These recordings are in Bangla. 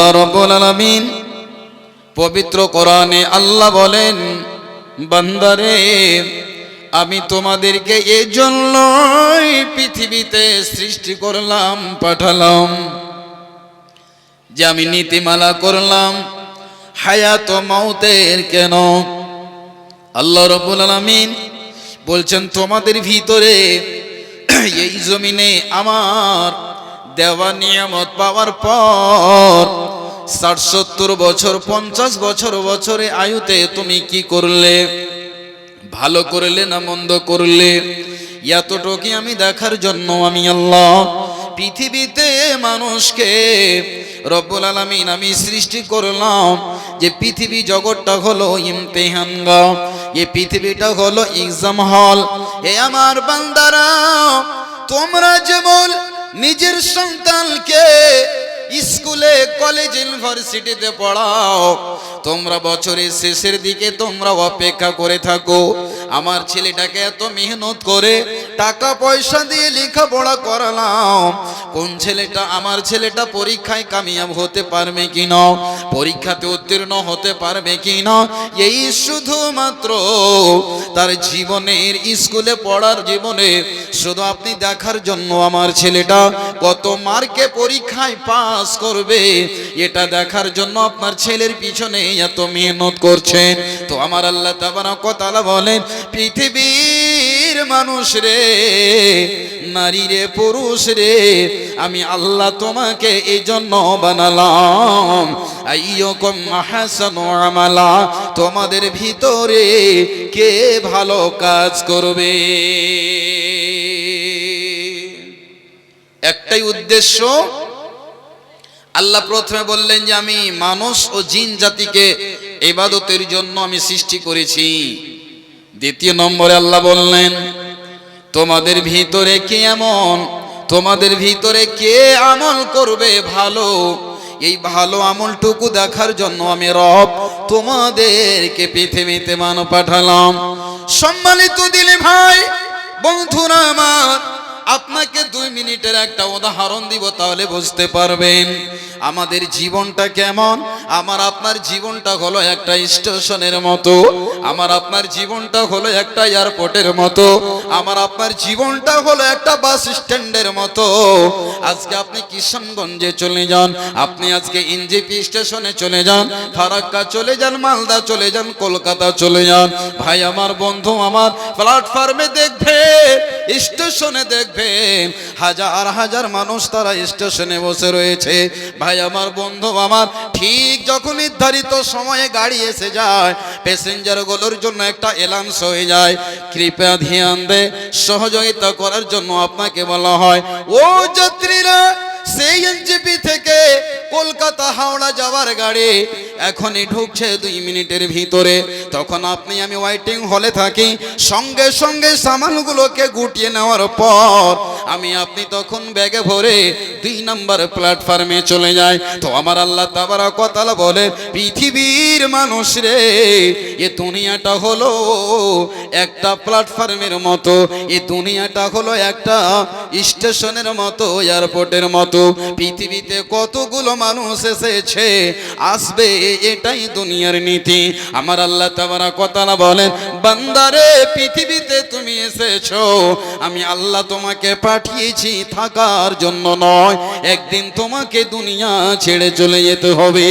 আল্লাহ রাব্বুল আলামিন পবিত্র কোরআনে আল্লাহ বলেন, বান্দারে আমি তোমাদেরকে এজন্যই পৃথিবীতে সৃষ্টি করলাম, পাঠালাম, যে আমি নীতিমালা করলাম হায়াত ও মওতের। কেন? আল্লাহ রাব্বুল আলামিন বলছেন তোমাদের ভিতরে এই জমিনে আমার দেওয়া নিয়ামত পাওয়ার পর ৬০-৭০ বছর ৫০ বছরে আয়ুতে তুমি কি করলে? ভালো করলে না মন্দ করলে? এতটুকু আমি দেখার জন্য আমি আল্লাহ পৃথিবীতে মানুষকে রব্বুল আলামিন আমি সৃষ্টি করলাম। যে পৃথিবী জগৎটা হলো ইমতিহানগাহ, এই পৃথিবীটা হলো এক্সাম হল। এ আমার বান্দারা, তোমরা যেমন নিজের সন্তানকে স্কুলে কলেজ ইউনিভার্সিটিতে পড়াও, তোমরা বছরের শেষের দিকে তোমরা অপেক্ষা করে থাকো আমার ছেলেটাকে এত মেহনত করে টাকা পয়সা দিয়ে লেখাপড়া করালাম, কোন ছেলেটা আমার ছেলেটা পরীক্ষায় কামিয়াব হতে পারবে কিনা, পরীক্ষাতে উত্তীর্ণ হতে পারবে কিনা, এই শুধুমাত্র তার জীবনের স্কুলে পড়ার জীবনে শুধু আপনি দেখার জন্য আমার ছেলেটা কত মার্কে পরীক্ষায় পাস করবে এটা দেখার জন্য আপনার ছেলের পিছনে এত মেহনত করছেন। তো আমার আল্লাহ তাবারক ওয়া তাআলা বলেন, পৃথিবীর মানুষ রে, নারী রে, পুরুষ রে, আমি আল্লাহ তোমাকে এই জন্য বানালাম আইয়ুকুম আহসানু আমালা, তোমাদের ভিতরে কে ভালো কাজ করবে। একটাই উদ্দেশ্য। আল্লাহ প্রথমে বললেন যে আমি মানুষ ও জিন জাতিকে ইবাদতের জন্য আমি সৃষ্টি করেছি। দ্বিতীয় নম্বরে আল্লাহ বললেন তোমাদের ভিতরে কে এমন, তোমাদের ভিতরে কে আমল করবে ভালো, এই ভালো আমলটুকু দেখার জন্য আমি রব তোমাদেরকে পৃথিবীতে মানব পাঠালাম। সম্মানিত দিলে ভাই বন্ধুরা আমার, আপনাকে 2 মিনিটের একটা উদাহরণ দিব, তাহলে বুঝতে পারবেন আমাদের জীবনটা কেমন। আমার আপনার জীবনটা হলো একটা স্টেশনের মতো, আমার আপনার জীবনটা হলো একটা এয়ারপোর্টের মতো, আমার আপনার জীবনটা হলো একটা বাস স্ট্যান্ডের মতো। আজকে আপনি কিশনগঞ্জে চলে যান, আপনি আজকে এনজেপি স্টেশনে চলে যান, ফারাক্কা চলে যান, মালদা চলে যান, কলকাতা চলে যান, ভাই আমার বন্ধু আমার, প্ল্যাটফর্মে দেখবে, স্টেশনে দেখবে হাজার হাজার মানুষ তারা স্টেশনে বসে রয়েছে। ভাই আমার বন্ধু আমার, ঠিক যখন নির্ধারিত সময়ে গাড়ি এসে যায়, প্যাসেঞ্জার গুলোর জন্য একটা অ্যালাউন্স হয়ে যায়, কৃপা ধ্যান দে, সহযোগিতা করার জন্য আপনাকে বলা হয়, ও যাত্রীরা, সেই এনজেপি থেকে কলকাতা হাওড়া যাওয়ার গাড়ি এখনই ঢুকছে 2 মিনিটের ভিতরে। তখন আপনি আমি ওয়েটিং হলে থাকি, সঙ্গে সঙ্গে সামানগুলোকে গুটিয়ে নেওয়ার পর আমি আপনি তখন ব্যাগে ভরে 2 নম্বর প্ল্যাটফর্মে চলে যাই। তো আমার আল্লাহ তাবারক ওয়া তাআলা বলে, পৃথিবীর মানুষ রে, এ দুনিয়াটা হলো একটা প্ল্যাটফর্মের মতো, এই দুনিয়াটা হলো একটা স্টেশনের মতো, এয়ারপোর্টের মতো। পৃথিবীতে কতগুলো মানুষ এসেছে, আসবে, এটাই দুনিয়ার নীতি। আমার আল্লাহ তাবারক ওয়া তাআলা বলেন, বান্দারে পৃথিবীতে তুমি এসেছো, আমি আল্লাহ তোমাকে পাঠিয়েছি থাকার জন্য নয়, একদিন তোমাকে দুনিয়া ছেড়ে চলে যেতে হবে,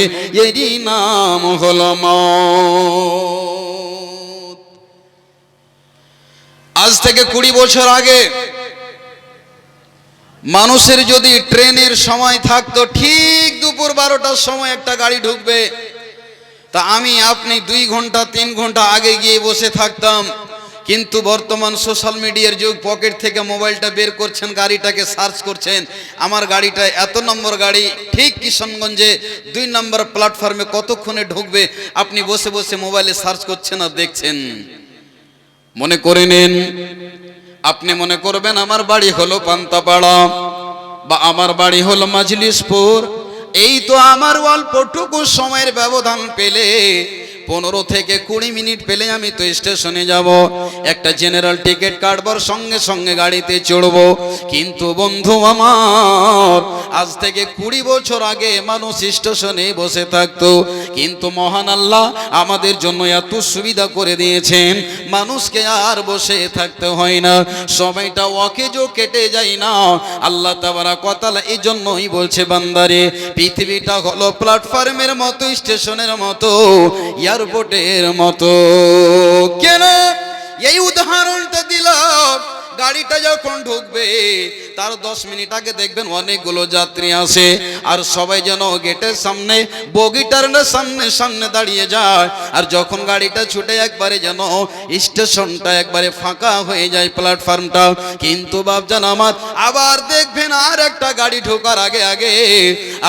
এরই নাম হলো মওত। আজ থেকে 20 বছর আগে মানুষের যদি ট্রেনের সময় থাকতো, ঠিক দুপুর 12টার সময় একটা গাড়ি ঢুকবে, তা আমি আপনি 2 ঘন্টা 3 ঘন্টা আগে গিয়ে বসে থাকতাম। কিন্তু বর্তমান সোশ্যাল মিডিয়ার যুগ, পকেট থেকে মোবাইলটা বের করছেন, গাড়িটাকে সার্চ করছেন, আমার গাড়িটা এত নম্বর গাড়ি, ঠিক কিশনগঞ্জে 2 নম্বর প্ল্যাটফর্মে কতক্ষণে ঢুকবে, আপনি বসে বসে মোবাইলে সার্চ করছেন আর দেখছেন। মনে করে নেন, আপনি মনে করবেন আমার বাড়ি হলো পান্তাপাড়া বা আমার বাড়ি হলো মাজলিসপুর, এই তো আমার অল্পটুকু সময়ের ব্যবধান পেলে 15 থেকে 20 মিনিট পেলে আমি তো স্টেশনে যাব, একটা জেনারেল টিকিট কাটবার সঙ্গে সঙ্গে গাড়িতে চড়ব। কিন্তু বন্ধু আমার, আজ থেকে 20 বছর আগে মানুষ স্টেশনে বসে থাকতো, কিন্তু মহান আল্লাহ আমাদের জন্য এত সুবিধা করে দিয়েছেন, মানুষকে আর বসে থাকতে হয় না, সময়টা ওয়াকেজও কেটে যায় না। আল্লাহ তাবারাক ওয়া তাআলা এই জন্যই বলছে, বান্দারে পৃথিবীটা হলো প্ল্যাটফর্মের মতো, স্টেশনের মতো, এয়ারপোর্টের মতো। কেন এই উদাহরণটা দিলাম? গাড়িটা যখন ঢুকবে তার 10 মিনিট আগে দেখবেন অনেকগুলো যাত্রী আসে, আর সবাই যেন গেটের সামনে, বগিটার সামনে সামনে দাঁড়িয়ে যায়। আর যখন গাড়িটা ছুটে একবারে যেন স্টেশনটা একবারে ফাঁকা হয়ে যায়, প্ল্যাটফর্মটা। কিন্তু বাপজান আমার, আবার দেখবেন আর একটা গাড়ি ঢোকার আগে আগে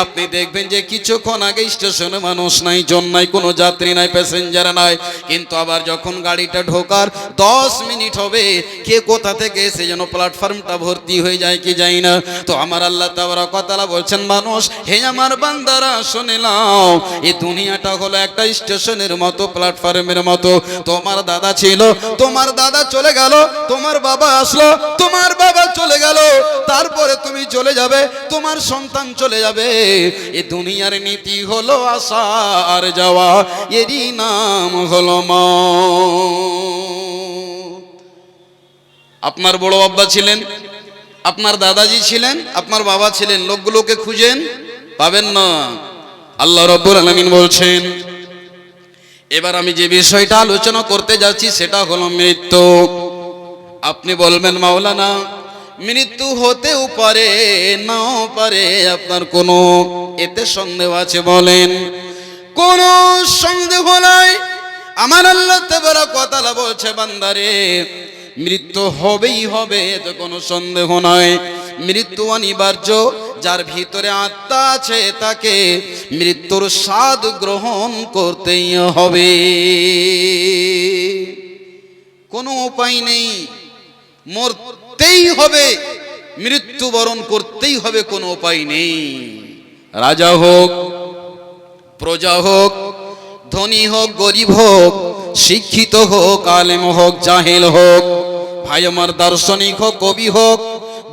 আপনি দেখবেন যে কিছুক্ষণ আগে স্টেশনে মানুষ নাই, জন নাই, কোনো যাত্রী নাই, প্যাসেঞ্জার নাই। কিন্তু আবার যখন গাড়িটা ঢোকার 10 মিনিট হবে, কে কোথা থেকে এসে যেন প্ল্যাটফর্মটা ভর্তি হয়ে যায় কি যাই না। তো আমার আল্লাহ তাবারাক ওয়া তাআলা বলছেন, মানুষ হে আমার বান্দারা শুনে নাও, এই দুনিয়াটা হলো একটা স্টেশনের মতো, প্ল্যাটফর্মের মতো। তোমার দাদা ছিল, তোমার দাদা চলে গেল, তোমার বাবা আসলো, তোমার বাবা চলে গেল, তারপরে তুমি চলে যাবে, তোমার সন্তান চলে যাবে। এই দুনিয়ার নীতি হলো আসা আর যাওয়া, এরই নাম হলো মওত। আপনার বড় আব্বা ছিলেন, আপনার দাদাজি ছিলেন, আপনার বাবা ছিলেন, লোকগুলোকে খুঁজেন, পাবেন না। আল্লাহ রাব্বুল আলামিন বলছেন, এবার আমি যে বিষয়টা আলোচনা করতে যাচ্ছি সেটা হলো মৃত্যু। আপনি বলবেন, মাওলানা মৃত্যু হতেও পারে নাও পারে, আপনার কোনো এতে সন্দেহ আছে? বলেন, কোনো সন্দেহ নাই। আমার আল্লাহ তাবারাক ওয়া তাআলা বলছে, বান্দারে মৃত্যু হবেই হবে, এতে কোনো সন্দেহ নয়। মৃত্যু অনিবার্য, যার ভিতরে আত্মা আছে তাকে মৃত্যুর স্বাদ গ্রহণ করতেই হবে, কোনো উপায় নেই, মরতেই হবে, মৃত্যুবরণ করতেই হবে, কোনো উপায় নেই। রাজা হোক, প্রজা হোক, ধনী হোক, গরিব হোক, শিক্ষিত হোক, আলেম হোক, জাহেল হোক, ভাই আমার দার্শনিক হোক, কবি হোক,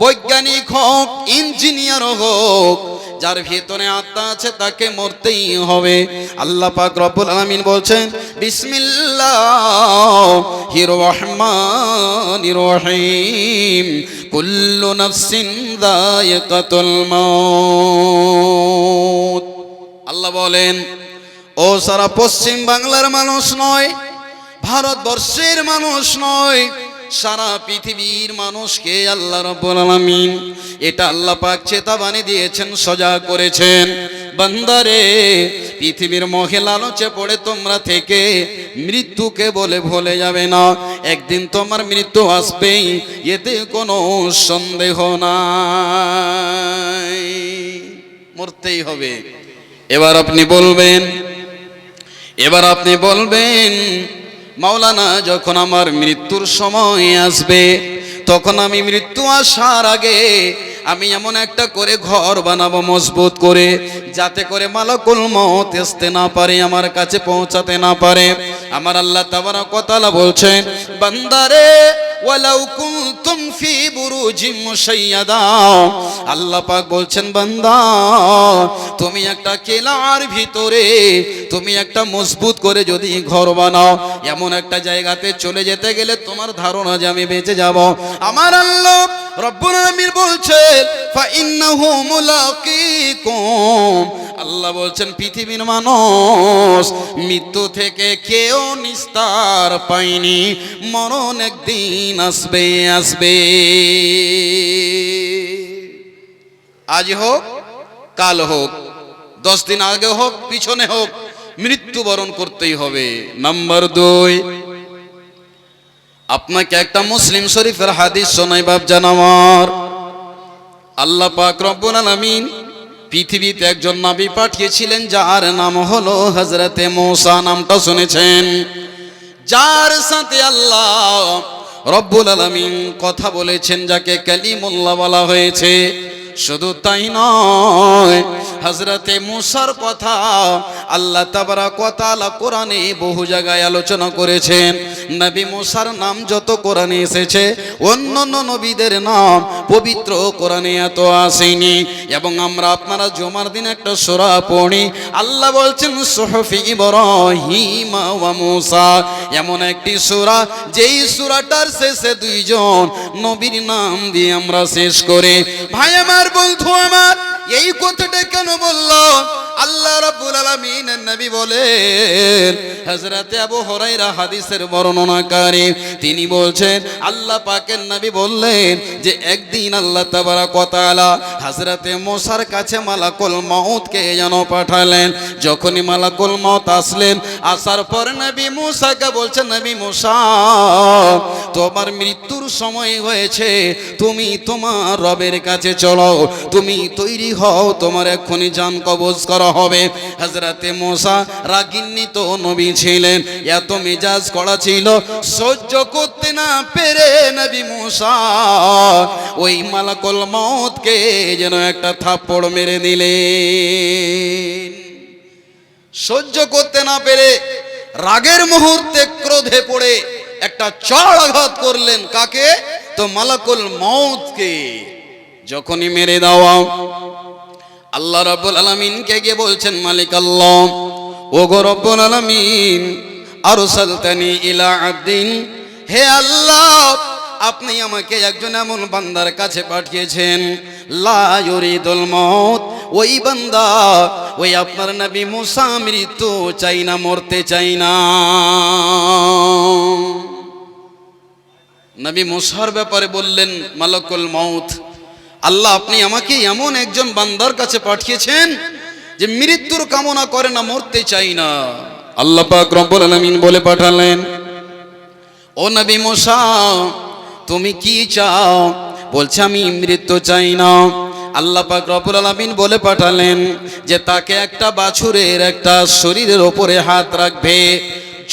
বৈজ্ঞানিক হোক, ইঞ্জিনিয়ার হোক, যার ভিতরে আত্মা আছে তাকে মরতেই হবে। আল্লাহ পাক রব্বুল আলামিন বলছেন, বিসমিল্লাহির রহমানির রহিম, কুল্লু নাফসিন যায়িকাতুল মাউত। আল্লাহ বলেন, ও সারা পশ্চিম বাংলার মানুষ নয়, ভারতবর্ষের মানুষ নয়, সারা পৃথিবীর মানুষকে আল্লাহ রাব্বুল আলামিন এটা আল্লাহ পাক চেতাবানি দিয়েছেন, সজাগ করেছেন। বান্দারে পৃথিবীর মোহে লালচে পড়ে তোমরা থেকে মৃত্যুকে বলে ভুলে যাবে না, একদিন তোমার মৃত্যু আসবেই, এতে কোনো সন্দেহ নাই, মরতেই হবে। এবার আপনি বলবেন, মাওলানা যখন আমার মৃত্যুর সময় আসবে, তখন আমি মৃত্যু আসার আগে আমি এমন একটা করে ঘর বানাবো মজবুত করে, যাতে করে মালাকুল মউত আসতে না পারে, আমার কাছে পৌঁছাতে না পারে। আমার আল্লাহ তাবারাক ওয়া তাআলা বলছেন, বান্দারে ওয়ালাউ কুনতুম ফি বুরুজিম মুশাইয়াদা, আল্লাহ পাক বলছেন, বান্দা তুমি একটা কেলার ভিতরে তুমি একটা মজবুত করে যদি ঘর বানাও, এমন একটা জায়গাতে চলে যেতে গেলে তোমার ধারণা যে আমি বেঁচে যাব। আমার আল্লাহ রব্বুল আলামিন বলছেন, ফা ইন্নাহু মুলাকিকুম, আল্লাহ বলছেন পৃথিবীর মানুষ মৃত্যু থেকে কেউ নিস্তার পায়নি, মরণ একদিন আসবে। আজ হোক, কাল হোক, 10 দিন আগে হোক, পিছনে হোক, মৃত্যুবরণ করতেই হবে। নাম্বার 2, আপনাকে একটা মুসলিম শরীফের হাদিস শোনাই বাপজান আমার। আল্লাহ পাক রব্বুল আলামিন পৃথিবীতে একজন নবী পাঠিয়েছিলেন, যার নাম হলো হযরতে মূসা। নামটা শুনেছেন? যার সাথে আল্লাহ রব্বুল আলামিন কথা বলেছেন, যাকে কালিমুল্লাহ বলা হয়েছে। শুধু তাই নয়, হযরতে মুসার কথা আল্লাহ তাবারক ওয়া তাআলা কোরআনে বহু জায়গায় আলোচনা করেছেন। নবী মুসার নাম যত কোরআনে এসেছে, অন্যান্য নবীদের নাম পবিত্র কোরআনে এত আসেনি। এবং আমরা আপনারা জুমার দিন একটা সূরা পড়ি, আল্লাহ বলছেন সুহফি ইব্রাহিম ওয়া মুসা, এমন একটি সূরা যেই সূরাটার শেষে দুইজন নবীর নাম দিয়ে আমরা শেষ করে। ভাই আমার, বন্ধু আমার, এই কথাটা কেন বললো? আল্লাহ রাব্বুল আলামিনের নবী বলেন, হযরতে আবু হুরায়রা হাদিসের বর্ণনাকারী, তিনি বলছেন আল্লাহ পাকের নবী বললেন যে একদিন আল্লাহ তাবারক ওয়া তাআলা হযরতে মুসার কাছে মালাকুল মউতকে যেন পাঠালেন। যখনই মালাকুল মউত আসলেন, আসার পর নবী মুসাকে বলছেন, নবী মুসা, তোমার মৃত্যুর সময় হয়েছে, তুমি তোমার রবের কাছে চলো, তুমি তৈরি হও, তোমার এক্ষুনি জান কবজ করা হবে। হযরতে মুসা রাগিন্বিত নবী ছিলেন, এত মেজাজ কড়া ছিল, সহ্য করতে না পেরে নবী মুসা ওই মালাকুল মউতকে যেন একটা থাপ্পড় মেরে দিলেন। সহ্য করতে না পেরে রাগের মুহূর্তে ক্রোধে পড়ে একটা চড় আঘাত করলেন। কাকে? তো মালাকুল মউতকে। যখনই মেরে দেওয়া, আল্লাহ রাব্বুল আলামিনকে গিয়ে বলছেন, মালিক আল্লাহ, ওগো রব্বুল আলামিন, আরসালতানি ইলা আবদিন, হে আল্লাহ, আপনি আমাকে একজন এমন বান্দার কাছে পাঠিয়েছেন, লা ইউরিদুল মউত, ওই বান্দা, ওই আপনার নবী মুসা মৃত্যু চাই না, মরতে চাই না। নবী মুসার ব্যাপারে বললেন মালাকুল মউত, আল্লাহ আপনি আমাকে এমন একজন বান্দার কাছে পাঠিয়েছেন যে মৃত্যুর কামনা করে না, মরতে চাই না। আল্লাহ পাক রব্বুল আলামিন বলে পাঠালেন, ও নবী মুসা, তুমি কি চাও? বলছে আমি মৃত্যু চাই না। আল্লাহ পাক রব্বুল আলামিন বলে পাঠালেন যে তাকে একটা বাছুরের একটা শরীরের ওপরে হাত রাখবে,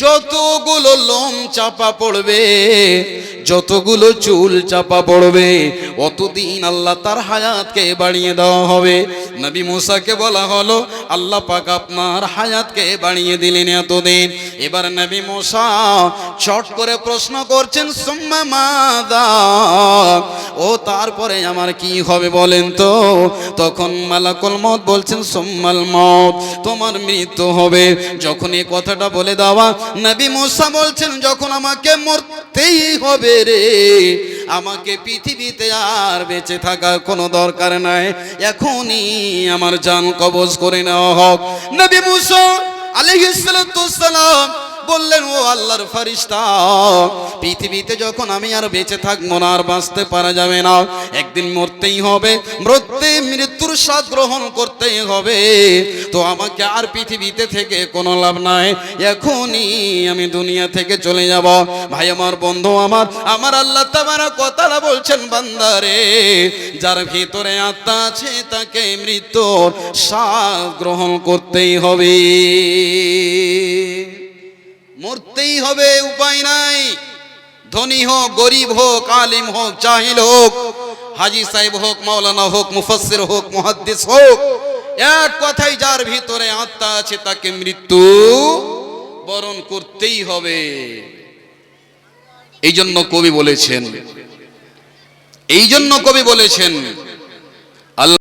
যতগুলো লোম চাপা পড়বে, যতগুলো চুল চাপা পড়বে, অতদিন আল্লাহ তার হায়াতকে বাড়িয়ে দেওয়া হবে। নবী মুসাকে বলা হলো, আল্লাহ পাক আপনার হায়াতকে বাড়িয়ে দিলেন এতদিন। এবার নবী মুসা চট করে প্রশ্ন করছেন, সুম্মা মাযা, ও তারপরে আমার কি হবে বলেন তো? তখন মালাকুল মউত বলছেন, সুম্মাল মউত, তোমার মৃত্যু হবে। যখন এই কথাটা বলে দেওয়া, নবী মুসা বলছেন, যখন আমাকে মরতেই হবে রে, আমাকে পৃথিবীতে আর বেঁচে থাকার কোনো দরকার নাই, এখনই আমার জান কবজ করে নেওয়া হোক। নবী মুসা আলাইহিস সালাতু ওয়াস সালাম বললেন, ও আল্লাহর ফেরেশতা, পৃথিবীতে যখন আমি আর বেঁচে থাকবো না, আর বাঁচতে পারা যাবে না, একদিন মরতেই হবে, মৃত্যুর স্বাদ গ্রহণ করতেই হবে, তো আমাকে আর পৃথিবীতে থেকে কোনো লাভ নাই, এখনই আমি দুনিয়া থেকে চলে যাব। ভাই আমার, বন্ধু আমার, আমার আল্লাহ তাবারক ওয়া তাআলা বলছেন, বান্দারে, যার ভিতরে আত্মা আছে তাকে মৃত্যুর স্বাদ গ্রহণ করতেই হবে, মরতেই হবে, উপায় নাই। ধনী হোক, গরিব হোক, আলিম হোক, জাহিল হোক, হাজী সাহেব হোক, মাওলানা হোক, মুফাসসির হোক, মুহাদ্দিস হোক, এক কথাই যার ভিতরে আত্মা আছে তাকে মৃত্যু বরণ করতেই হবে। এই জন্য কবি বলেছেন,